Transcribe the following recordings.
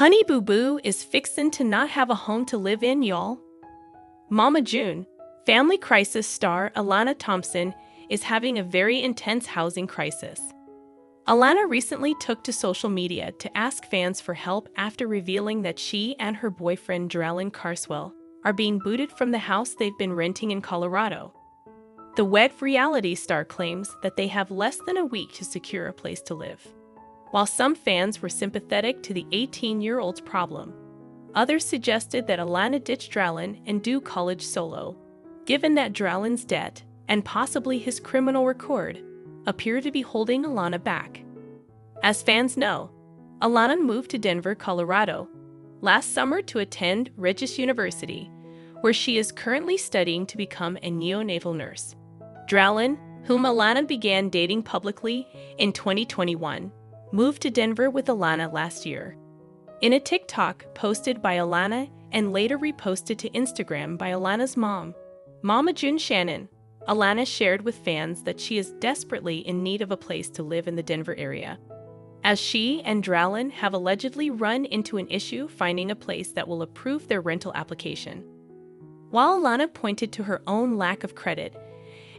Honey Boo Boo is fixin' to not have a home to live in, y'all. Mama June, Family Crisis star Alana Thompson, is having a very intense housing crisis. Alana recently took to social media to ask fans for help after revealing that she and her boyfriend Dralin are being booted from the house they've been renting in Colorado. The wed reality star claims that they have less than a week to secure a place to live. While some fans were sympathetic to the 18-year-old's problem, others suggested that Alana ditch Dralin and do college solo, given that Dralin's debt, and possibly his criminal record, appear to be holding Alana back. As fans know, Alana moved to Denver, Colorado, last summer to attend Regis University, where she is currently studying to become a neonatal nurse. Dralin, whom Alana began dating publicly in 2021, moved to Denver with Alana last year. In a TikTok posted by Alana and later reposted to Instagram by Alana's mom, Mama June Shannon, Alana shared with fans that she is desperately in need of a place to live in the Denver area, as she and Dralin have allegedly run into an issue finding a place that will approve their rental application. While Alana pointed to her own lack of credit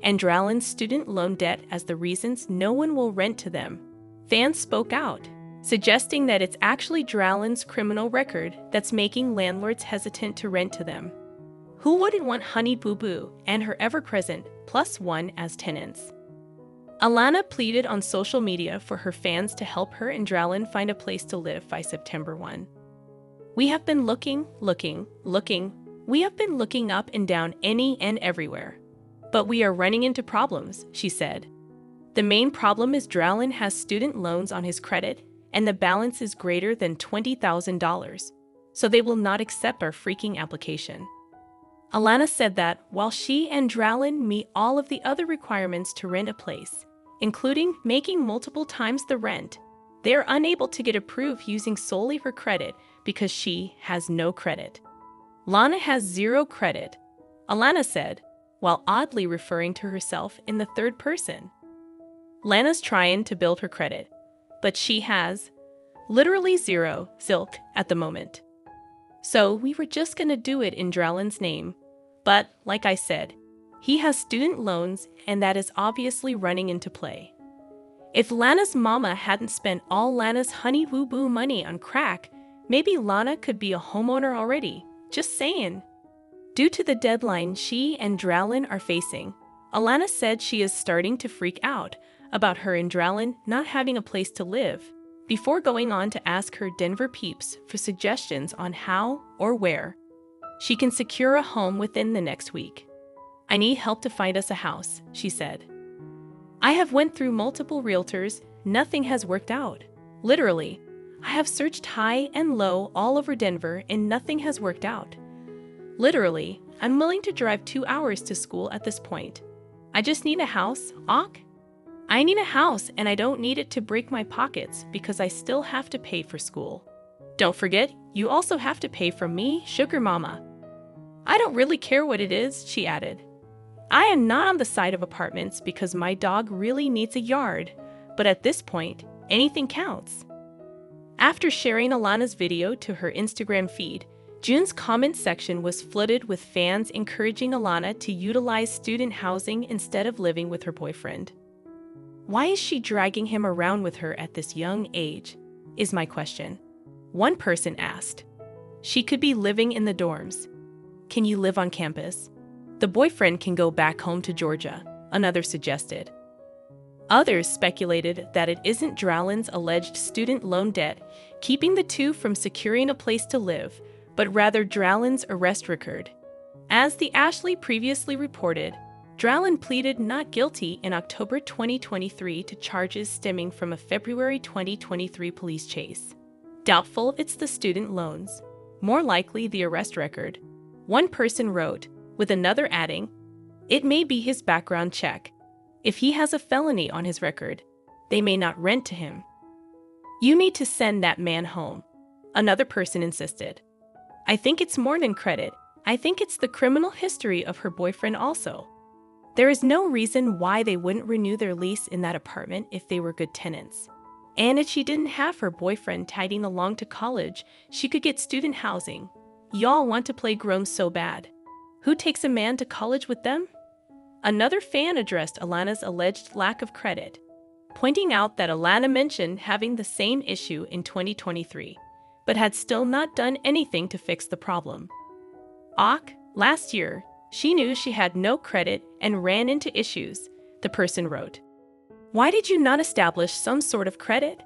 and Dralin's student loan debt as the reasons no one will rent to them, fans spoke out, suggesting that it's actually Dralin's criminal record that's making landlords hesitant to rent to them. Who wouldn't want Honey Boo Boo and her ever-present +1 as tenants? Alana pleaded on social media for her fans to help her and Dralin find a place to live by September 1. We have been looking. We have been looking up and down any and everywhere. But we are running into problems, she said. The main problem is Dralin has student loans on his credit, and the balance is greater than $20,000, so they will not accept our freaking application. Alana said that while she and Dralin meet all of the other requirements to rent a place, including making multiple times the rent, they are unable to get approved using solely her credit because she has no credit. Lana has zero credit, Alana said, while oddly referring to herself in the third person. Lana's trying to build her credit, but she has literally zero zilch at the moment. So we were just gonna do it in Dralin's name, but like I said, he has student loans and that is obviously running into play. If Lana's mama hadn't spent all Lana's Honey Boo Boo money on crack, maybe Lana could be a homeowner already, just saying. Due to the deadline she and Dralin are facing, Alana said she is starting to freak out about her and Dralin not having a place to live, before going on to ask her Denver peeps for suggestions on how or where she can secure a home within the next week. I need help to find us a house, she said. I have went through multiple realtors, nothing has worked out. Literally, I have searched high and low all over Denver and nothing has worked out. Literally, I'm willing to drive 2 hours to school at this point. I just need a house, ok? I need a house and I don't need it to break my pockets because I still have to pay for school. Don't forget, you also have to pay for me, sugar mama. I don't really care what it is, she added. I am not on the side of apartments because my dog really needs a yard, but at this point, anything counts. After sharing Alana's video to her Instagram feed, June's comment section was flooded with fans encouraging Alana to utilize student housing instead of living with her boyfriend. Why is she dragging him around with her at this young age, is my question. One person asked. She could be living in the dorms. Can you live on campus? The boyfriend can go back home to Georgia, another suggested. Others speculated that it isn't Dralin's alleged student loan debt keeping the two from securing a place to live, but rather Dralin's arrest record. As the Ashley previously reported, Dralin pleaded not guilty in October 2023 to charges stemming from a February 2023 police chase. Doubtful it's the student loans, more likely the arrest record, one person wrote, with another adding, it may be his background check. If he has a felony on his record, they may not rent to him. You need to send that man home, another person insisted. I think it's more than credit. I think it's the criminal history of her boyfriend also. There is no reason why they wouldn't renew their lease in that apartment if they were good tenants. And if she didn't have her boyfriend tagging along to college, she could get student housing. Y'all want to play grown so bad. Who takes a man to college with them? Another fan addressed Alana's alleged lack of credit, pointing out that Alana mentioned having the same issue in 2023, but had still not done anything to fix the problem. Last year, she knew she had no credit and ran into issues, the person wrote. Why did you not establish some sort of credit?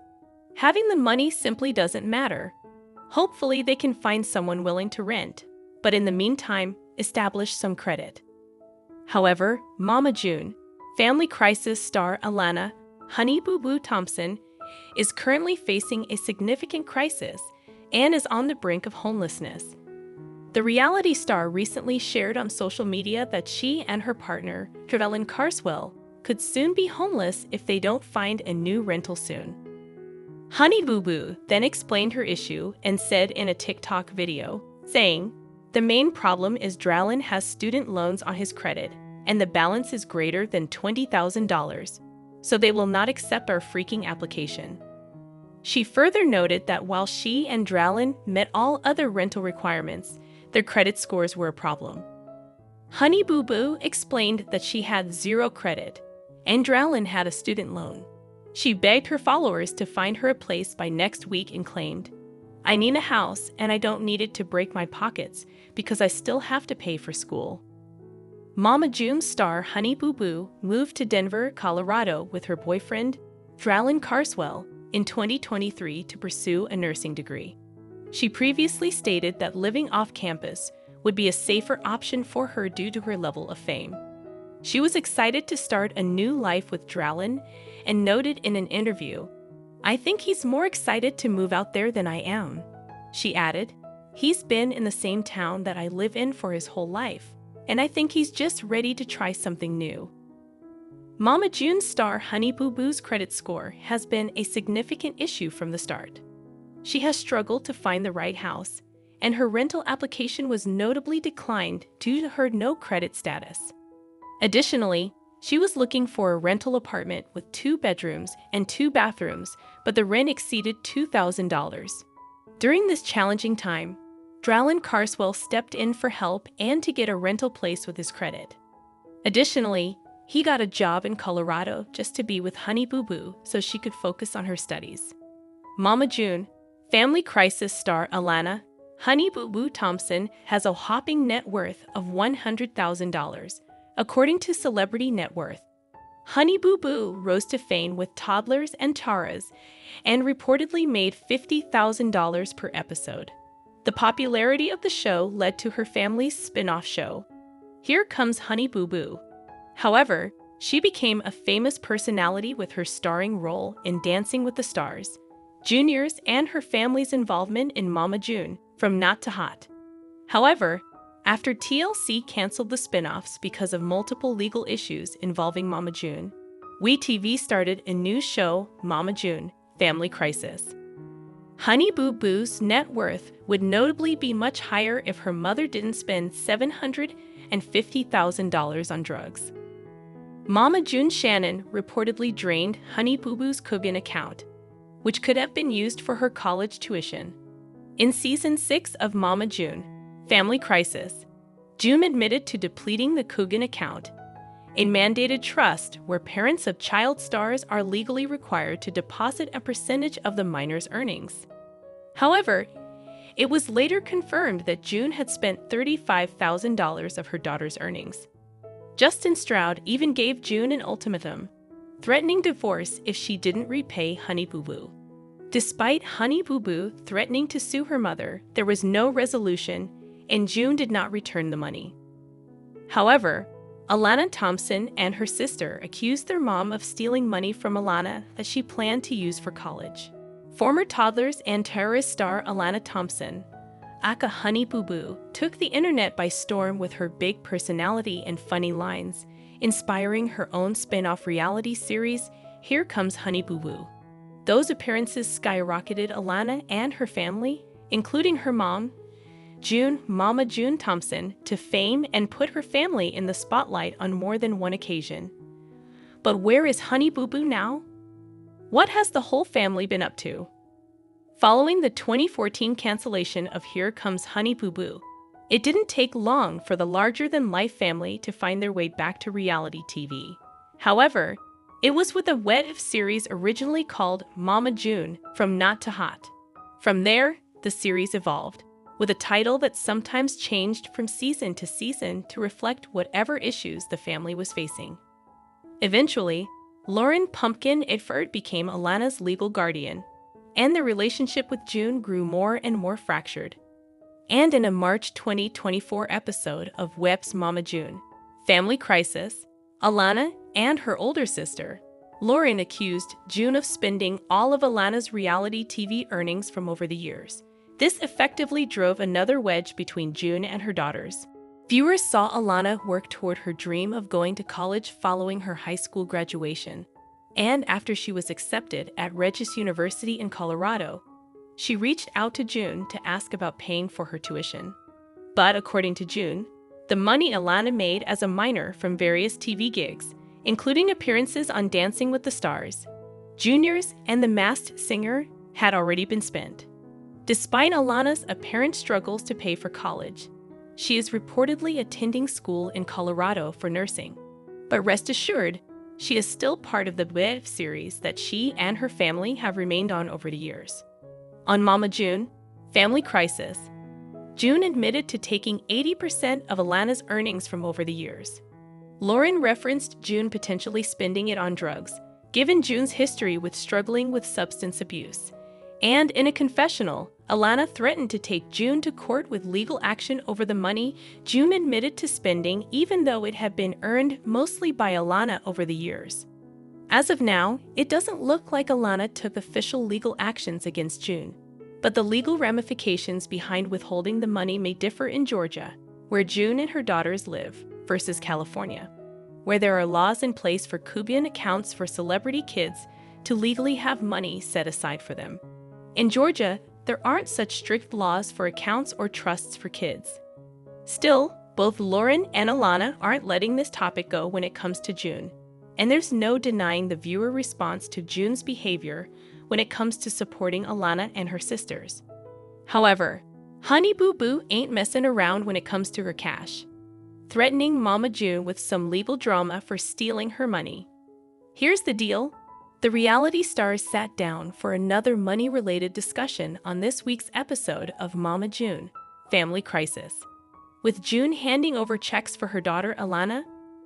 Having the money simply doesn't matter. Hopefully they can find someone willing to rent, but in the meantime, establish some credit. However, Mama June, Family Crisis star Alana, Honey Boo Boo Thompson, is currently facing a significant crisis and is on the brink of homelessness. The reality star recently shared on social media that she and her partner, Dralin could soon be homeless if they don't find a new rental soon. Honey Boo Boo then explained her issue and said in a TikTok video, saying, "The main problem is Dralin has student loans on his credit, and the balance is greater than $20,000, so they will not accept our freaking application." She further noted that while she and Dralin met all other rental requirements, their credit scores were a problem. Honey Boo Boo explained that she had zero credit, and Dralin had a student loan. She begged her followers to find her a place by next week and claimed, "I need a house and I don't need it to break my pockets because I still have to pay for school." Mama June star Honey Boo Boo moved to Denver, Colorado with her boyfriend, Dralin in 2023 to pursue a nursing degree. She previously stated that living off campus would be a safer option for her due to her level of fame. She was excited to start a new life with Dralin and noted in an interview, "I think he's more excited to move out there than I am." She added, "He's been in the same town that I live in for his whole life, and I think he's just ready to try something new." Mama June star Honey Boo Boo's credit score has been a significant issue from the start. She has struggled to find the right house, and her rental application was notably declined due to her no credit status. Additionally, she was looking for a rental apartment with 2 bedrooms and 2 bathrooms, but the rent exceeded $2,000. During this challenging time, Dralin stepped in for help and to get a rental place with his credit. Additionally, he got a job in Colorado just to be with Honey Boo Boo so she could focus on her studies. Mama June, Family Crisis star Alana, Honey Boo Boo Thompson has a whopping net worth of $100,000. According to Celebrity Net Worth, Honey Boo Boo rose to fame with toddlers and taras and reportedly made $50,000 per episode. The popularity of the show led to her family's spin-off show, Here Comes Honey Boo Boo. However, she became a famous personality with her starring role in Dancing with the Stars, Junior's and her family's involvement in Mama June, From Not to Hot. However, after TLC canceled the spin-offs because of multiple legal issues involving Mama June, WeTV started a new show, Mama June, Family Crisis. Honey Boo Boo's net worth would notably be much higher if her mother didn't spend $750,000 on drugs. Mama June Shannon reportedly drained Honey Boo Boo's Coogan account, which could have been used for her college tuition. In Season 6 of Mama June, Family Crisis, June admitted to depleting the Coogan account, a mandated trust where parents of child stars are legally required to deposit a percentage of the minor's earnings. However, it was later confirmed that June had spent $35,000 of her daughter's earnings. Justin Stroud even gave June an ultimatum, threatening divorce if she didn't repay Honey Boo Boo. Despite Honey Boo Boo threatening to sue her mother, there was no resolution, and June did not return the money. However, Alana Thompson and her sister accused their mom of stealing money from Alana that she planned to use for college. Former Toddlers and Terrorist star Alana Thompson, aka Honey Boo Boo, took the internet by storm with her big personality and funny lines, inspiring her own spin-off reality series, Here Comes Honey Boo Boo. Those appearances skyrocketed Alana and her family, including her mom, Mama June Thompson, to fame and put her family in the spotlight on more than one occasion. But where is Honey Boo Boo now? What has the whole family been up to? Following the 2014 cancellation of Here Comes Honey Boo Boo, it didn't take long for the larger-than-life family to find their way back to reality TV. However, it was with a web series originally called Mama June, From Not to Hot. From there, the series evolved, with a title that sometimes changed from season to season to reflect whatever issues the family was facing. Eventually, Lauren "Pumpkin" Edford became Alana's legal guardian, and their relationship with June grew more and more fractured. And in a March 2024 episode of Web's Mama June, Family Crisis, Alana and her older sister, Lauren, accused June of spending all of Alana's reality TV earnings from over the years. This effectively drove another wedge between June and her daughters. Viewers saw Alana work toward her dream of going to college following her high school graduation, and after she was accepted at Regis University in Colorado, she reached out to June to ask about paying for her tuition. But according to June, the money Alana made as a minor from various TV gigs, including appearances on Dancing with the Stars, Juniors, and The Masked Singer, had already been spent. Despite Alana's apparent struggles to pay for college, she is reportedly attending school in Colorado for nursing. But rest assured, she is still part of the web series that she and her family have remained on over the years. On Mama June, Family Crisis, June admitted to taking 80% of Alana's earnings from over the years. Lauren referenced June potentially spending it on drugs, given June's history with struggling with substance abuse. And in a confessional, Alana threatened to take June to court with legal action over the money June admitted to spending, even though it had been earned mostly by Alana over the years. As of now, it doesn't look like Alana took official legal actions against June, but the legal ramifications behind withholding the money may differ in Georgia, where June and her daughters live, versus California, where there are laws in place for Cuban accounts for celebrity kids to legally have money set aside for them. In Georgia, there aren't such strict laws for accounts or trusts for kids. Still, both Lauren and Alana aren't letting this topic go when it comes to June, and there's no denying the viewer response to June's behavior when it comes to supporting Alana and her sisters. However, Honey Boo Boo ain't messing around when it comes to her cash, threatening Mama June with some legal drama for stealing her money. Here's the deal. The reality stars sat down for another money-related discussion on this week's episode of Mama June, Family Crisis, with June handing over checks for her daughter Alana,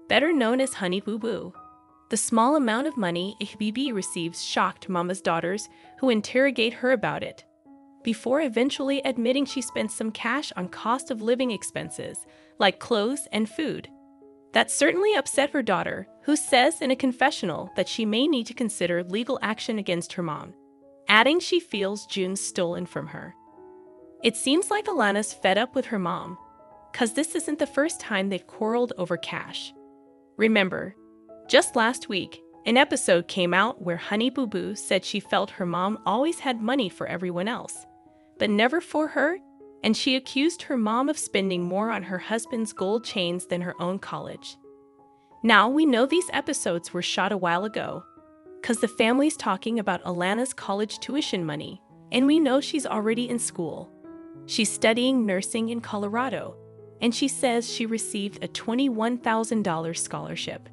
better known as Honey Boo Boo. The small amount of money HBB receives shocked Mama's daughters, who interrogate her about it, before eventually admitting she spent some cash on cost of living expenses, like clothes and food. That certainly upset her daughter, who says in a confessional that she may need to consider legal action against her mom, adding she feels June stolen from her. It seems like Alana's fed up with her mom, cause this isn't the first time they've quarreled over cash. Remember, just last week, an episode came out where Honey Boo Boo said she felt her mom always had money for everyone else, but never for her, and she accused her mom of spending more on her husband's gold chains than her own college. Now we know these episodes were shot a while ago, cause the family's talking about Alana's college tuition money, and we know she's already in school. She's studying nursing in Colorado, and she says she received a $21,000 scholarship.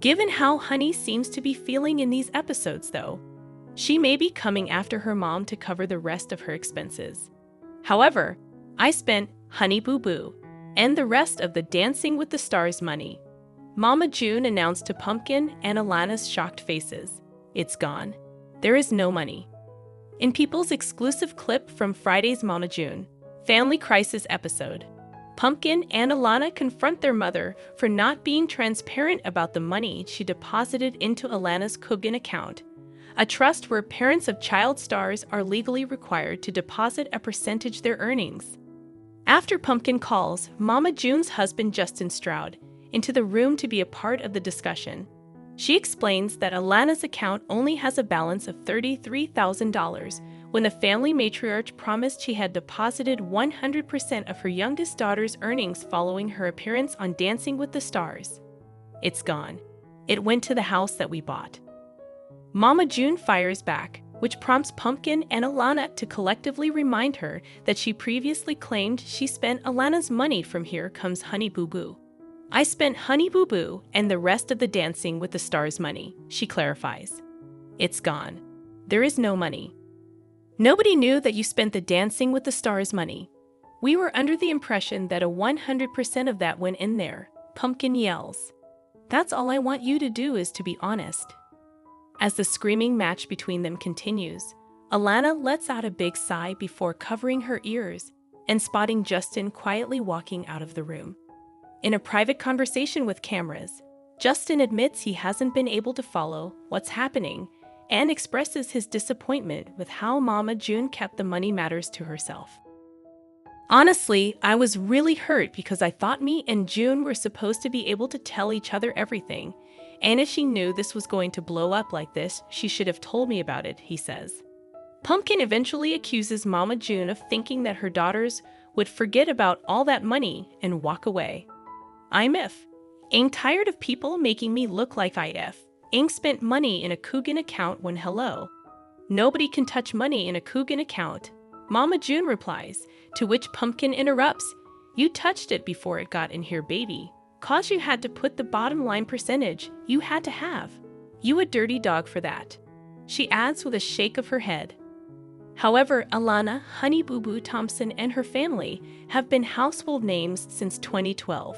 Given how Honey seems to be feeling in these episodes, though, she may be coming after her mom to cover the rest of her expenses. However, I spent Honey Boo Boo and the rest of the Dancing with the Stars money, Mama June announced to Pumpkin and Alana's shocked faces. It's gone. There is no money. In People's exclusive clip from Friday's Mama June, Family Crisis episode, Pumpkin and Alana confront their mother for not being transparent about the money she deposited into Alana's Cuban account, a trust where parents of child stars are legally required to deposit a percentage of their earnings. After Pumpkin calls Mama June's husband Justin Stroud into the room to be a part of the discussion, she explains that Alana's account only has a balance of $33,000 when the family matriarch promised she had deposited 100% of her youngest daughter's earnings following her appearance on Dancing with the Stars. It's gone. It went to the house that we bought. Mama June fires back, which prompts Pumpkin and Alana to collectively remind her that she previously claimed she spent Alana's money from Here Comes Honey Boo Boo. "I spent Honey Boo Boo and the rest of the Dancing with the Stars money," she clarifies. "It's gone. There is no money. Nobody knew that you spent the Dancing with the Stars money. We were under the impression that 100% of that went in there," Pumpkin yells. "That's all I want you to do, is to be honest." As the screaming match between them continues, Alana lets out a big sigh before covering her ears and spotting Justin quietly walking out of the room. In a private conversation with cameras, Justin admits he hasn't been able to follow what's happening and expresses his disappointment with how Mama June kept the money matters to herself. "Honestly, I was really hurt because I thought me and June were supposed to be able to tell each other everything. And if she knew this was going to blow up like this, she should have told me about it," he says. Pumpkin eventually accuses Mama June of thinking that her daughters would forget about all that money and walk away. Ain't tired of people making me look like ain't spent money in a Coogan account when hello. Nobody can touch money in a Coogan account," Mama June replies, to which Pumpkin interrupts, "You touched it before it got in here, baby. 'Cause you had to put the bottom line percentage you had to have. You a dirty dog for that," she adds with a shake of her head. However, Alana, Honey Boo Boo Thompson, and her family have been household names since 2012.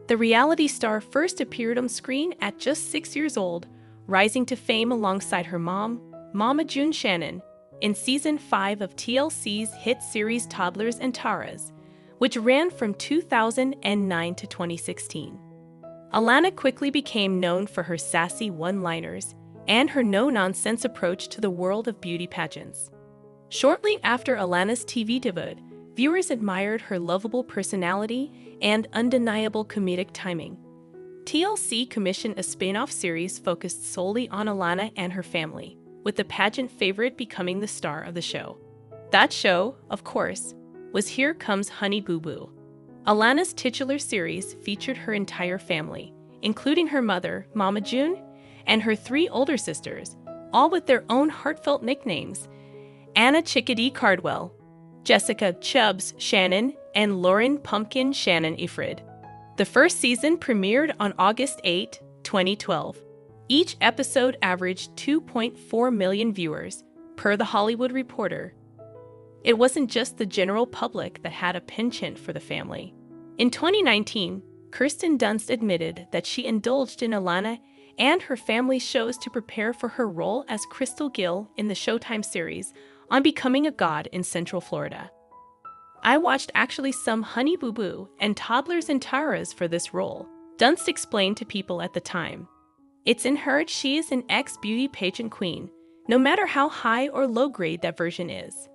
The reality star first appeared on screen at just 6 years old, rising to fame alongside her mom, Mama June Shannon, in Season 5 of TLC's hit series Toddlers and Taras, which ran from 2009 to 2016. Alana quickly became known for her sassy one-liners and her no-nonsense approach to the world of beauty pageants. Shortly after Alana's TV debut, viewers admired her lovable personality and undeniable comedic timing. TLC commissioned a spin-off series focused solely on Alana and her family, with the pageant favorite becoming the star of the show. That show, of course, was Here Comes Honey Boo Boo. Alana's titular series featured her entire family, including her mother, Mama June, and her 3 older sisters, all with their own heartfelt nicknames: Anna Chickadee Cardwell, Jessica Chubbs Shannon, and Lauren Pumpkin Shannon Ifrid. The first season premiered on August 8, 2012. Each episode averaged 2.4 million viewers, per The Hollywood Reporter. It wasn't just the general public that had a penchant for the family. In 2019, Kirsten Dunst admitted that she indulged in Alana and her family's shows to prepare for her role as Crystal Gill in the Showtime series on becoming a god in Central Florida. "I watched actually some Honey Boo Boo and Toddlers and Taras for this role," Dunst explained to People at the time. "It's in her. She is an ex-beauty pageant queen, no matter how high or low grade that version is."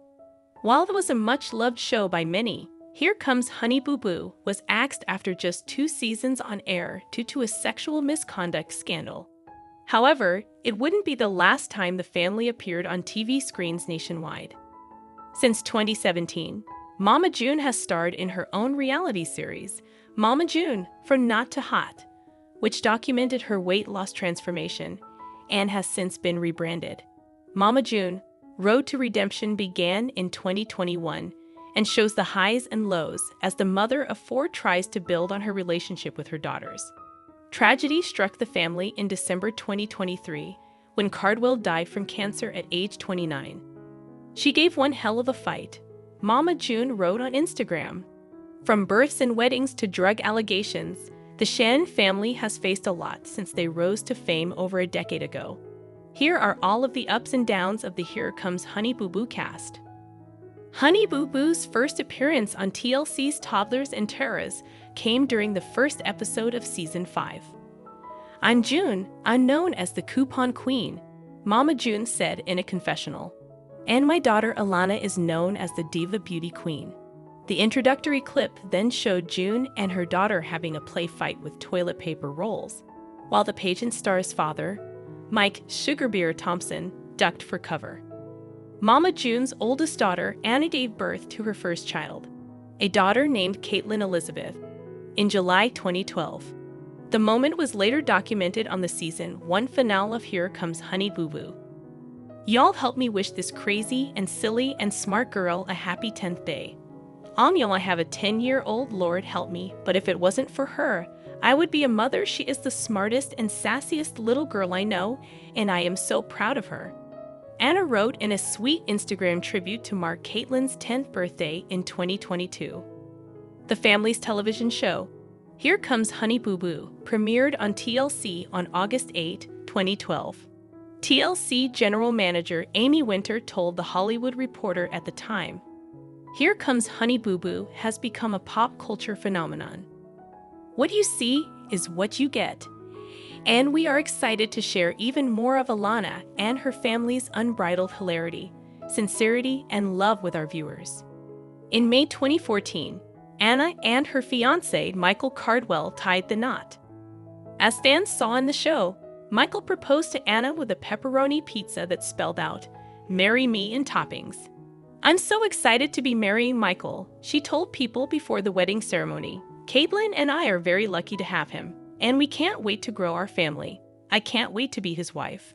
While it was a much-loved show by many, Here Comes Honey Boo Boo was axed after just 2 seasons on air due to a sexual misconduct scandal. However, it wouldn't be the last time the family appeared on TV screens nationwide. Since 2017, Mama June has starred in her own reality series, Mama June From Not to Hot, which documented her weight loss transformation and has since been rebranded. Mama June Road to Redemption began in 2021 and shows the highs and lows as the mother of 4 tries to build on her relationship with her daughters. Tragedy struck the family in December 2023 when Cardwell died from cancer at age 29. "She gave one hell of a fight," Mama June wrote on Instagram. From births and weddings to drug allegations, the Shannon family has faced a lot since they rose to fame over a decade ago. Here are all of the ups and downs of the Here Comes Honey Boo Boo cast. Honey Boo Boo's first appearance on TLC's Toddlers and Taras came during the first episode of Season 5. "I'm June, I'm known as the Coupon Queen," Mama June said in a confessional. "And my daughter Alana is known as the Diva Beauty Queen." The introductory clip then showed June and her daughter having a play fight with toilet paper rolls, while the pageant star's father, Mike Sugarbeer Thompson, ducked for cover. Mama June's oldest daughter, Anna, gave birth to her first child, a daughter named Caitlin Elizabeth, in July 2012. The moment was later documented on the season 1 finale of Here Comes Honey Boo Boo. Y'all help me wish this crazy and silly and smart girl a happy 10th day. Y'all, I have a 10-year-old, Lord help me, but if it wasn't for her, I would be a mother. She is the smartest and sassiest little girl I know, and I am so proud of her. Anna wrote in a sweet Instagram tribute to mark Caitlin's 10th birthday in 2022. The family's television show, Here Comes Honey Boo Boo, premiered on TLC on August 8, 2012. TLC General Manager Amy Winter told The Hollywood Reporter at the time, "Here Comes Honey Boo Boo has become a pop culture phenomenon. What you see is what you get. And we are excited to share even more of Alana and her family's unbridled hilarity, sincerity, and love with our viewers." In May 2014, Anna and her fiancé, Michael Cardwell, tied the knot. As fans saw in the show, Michael proposed to Anna with a pepperoni pizza that spelled out, "Marry me" in toppings. "I'm so excited to be marrying Michael," she told People before the wedding ceremony. "Caitlin and I are very lucky to have him, and we can't wait to grow our family. I can't wait to be his wife."